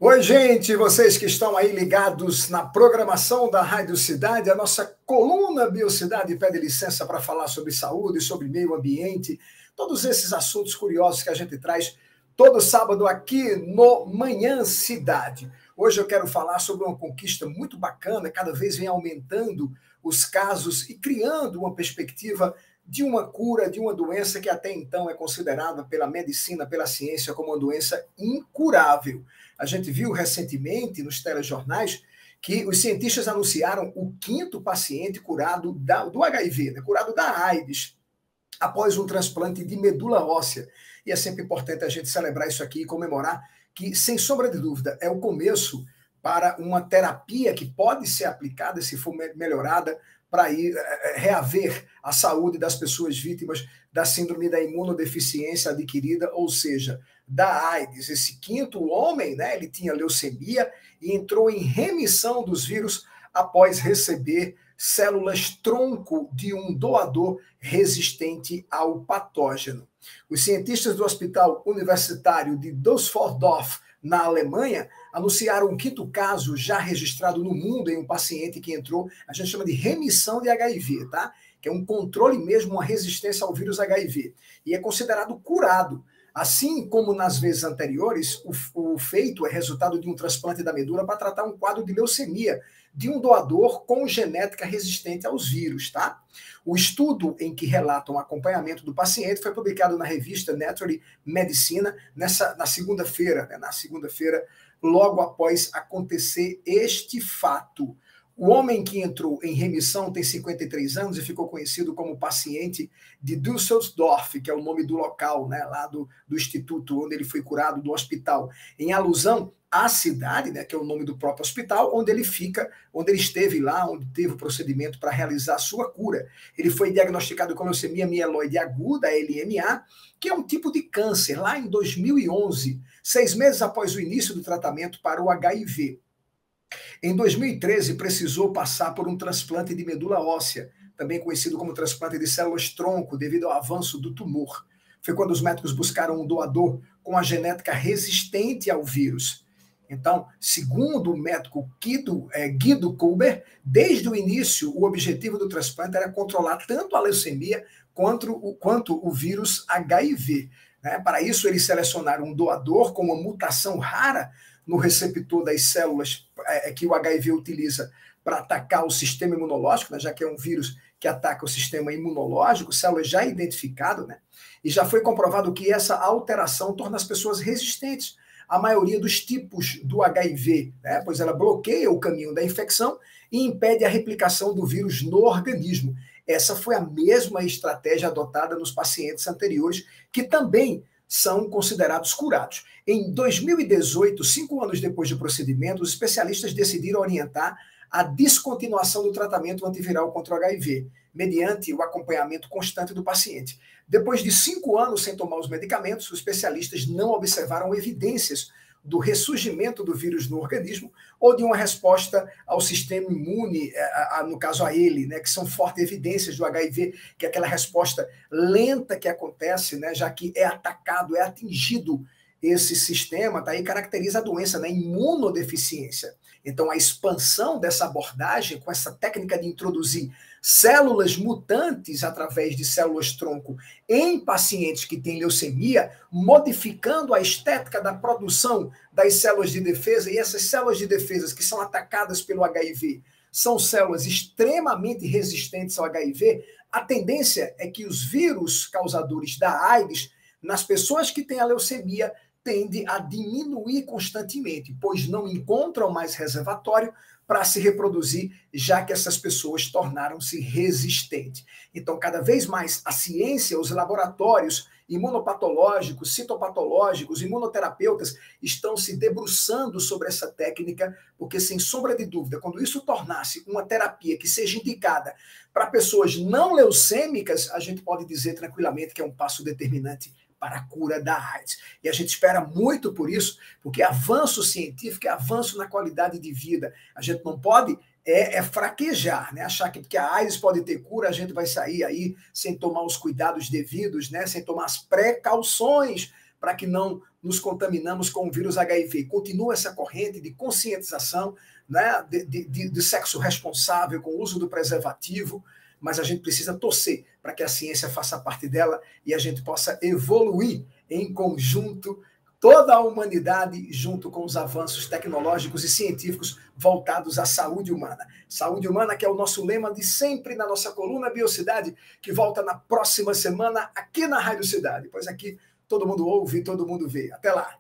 Oi, gente, vocês que estão aí ligados na programação da Rádio Cidade, a nossa coluna Biocidade pede licença para falar sobre saúde, sobre meio ambiente, todos esses assuntos curiosos que a gente traz todo sábado aqui no Manhã Cidade. Hoje eu quero falar sobre uma conquista muito bacana, cada vez vem aumentando os casos e criando uma perspectiva de uma cura de uma doença que até então é considerada pela medicina, pela ciência, como uma doença incurável. A gente viu recentemente nos telejornais que os cientistas anunciaram o 5º paciente curado do HIV, né, curado da AIDS, após um transplante de medula óssea. E é sempre importante a gente celebrar isso aqui e comemorar que, sem sombra de dúvida, é o começo para uma terapia que pode ser aplicada, se for melhorada, para reaver a saúde das pessoas vítimas da síndrome da imunodeficiência adquirida, ou seja, da AIDS. Esse 5º homem, né, ele tinha leucemia e entrou em remissão dos vírus após receber células tronco de um doador resistente ao patógeno. Os cientistas do Hospital Universitário de Düsseldorf, na Alemanha, anunciaram um 5º caso já registrado no mundo em um paciente que entrou, a gente chama de remissão de HIV, tá? Que é um controle mesmo, uma resistência ao vírus HIV. E é considerado curado. Assim como nas vezes anteriores, o feito é resultado de um transplante da medula para tratar um quadro de leucemia de um doador com genética resistente aos vírus, tá? O estudo em que relatam o acompanhamento do paciente foi publicado na revista Nature Medicine na segunda-feira, logo após acontecer este fato. O homem que entrou em remissão tem 53 anos e ficou conhecido como paciente de Düsseldorf, que é o nome do local, né, lá do instituto onde ele foi curado, do hospital, em alusão à cidade, né, que é o nome do próprio hospital, onde ele esteve lá, onde teve o procedimento para realizar a sua cura. Ele foi diagnosticado com leucemia mieloide aguda, LMA, que é um tipo de câncer, lá em 2011, 6 meses após o início do tratamento para o HIV. Em 2013, precisou passar por um transplante de medula óssea, também conhecido como transplante de células-tronco, devido ao avanço do tumor. Foi quando os médicos buscaram um doador com a genética resistente ao vírus. Então, segundo o médico Guido Kuber, desde o início, o objetivo do transplante era controlar tanto a leucemia quanto o vírus HIV. Né? Para isso, eles selecionaram um doador com uma mutação rara no receptor das células que o HIV utiliza para atacar o sistema imunológico, né, já que é um vírus que ataca o sistema imunológico, células já identificadas, né, e já foi comprovado que essa alteração torna as pessoas resistentes à maioria dos tipos do HIV, né, pois ela bloqueia o caminho da infecção e impede a replicação do vírus no organismo. Essa foi a mesma estratégia adotada nos pacientes anteriores, que também são considerados curados. Em 2018, 5 anos depois do procedimento, os especialistas decidiram orientar a descontinuação do tratamento antiviral contra o HIV, mediante o acompanhamento constante do paciente. Depois de 5 anos sem tomar os medicamentos, os especialistas não observaram evidências do ressurgimento do vírus no organismo ou de uma resposta ao sistema imune, no caso a ele, né, que são fortes evidências do HIV, que é aquela resposta lenta que acontece, né, já que é atacado, é atingido esse sistema, tá aí caracteriza a doença, né, imunodeficiência. Então, a expansão dessa abordagem, com essa técnica de introduzir células mutantes através de células-tronco em pacientes que têm leucemia, modificando a estética da produção das células de defesa, e essas células de defesa que são atacadas pelo HIV são células extremamente resistentes ao HIV, a tendência é que os vírus causadores da AIDS, nas pessoas que têm a leucemia, tende a diminuir constantemente, pois não encontram mais reservatório para se reproduzir, já que essas pessoas tornaram-se resistentes. Então, cada vez mais a ciência, os laboratórios imunopatológicos, citopatológicos, imunoterapeutas estão se debruçando sobre essa técnica, porque, sem sombra de dúvida, quando isso tornasse uma terapia que seja indicada para pessoas não leucêmicas, a gente pode dizer tranquilamente que é um passo determinante para a cura da AIDS. E a gente espera muito por isso, porque avanço científico é avanço na qualidade de vida. A gente não pode fraquejar, né? Achar que porque a AIDS pode ter cura, a gente vai sair aí sem tomar os cuidados devidos, né? Sem tomar as precauções para que não nos contaminamos com o vírus HIV. Continua essa corrente de conscientização, né, de sexo responsável, com o uso do preservativo, mas a gente precisa torcer para que a ciência faça parte dela e a gente possa evoluir em conjunto, toda a humanidade, junto com os avanços tecnológicos e científicos voltados à saúde humana. Saúde humana, que é o nosso lema de sempre na nossa coluna Biocidade, que volta na próxima semana aqui na Rádio Cidade, pois aqui todo mundo ouve, todo mundo vê. Até lá!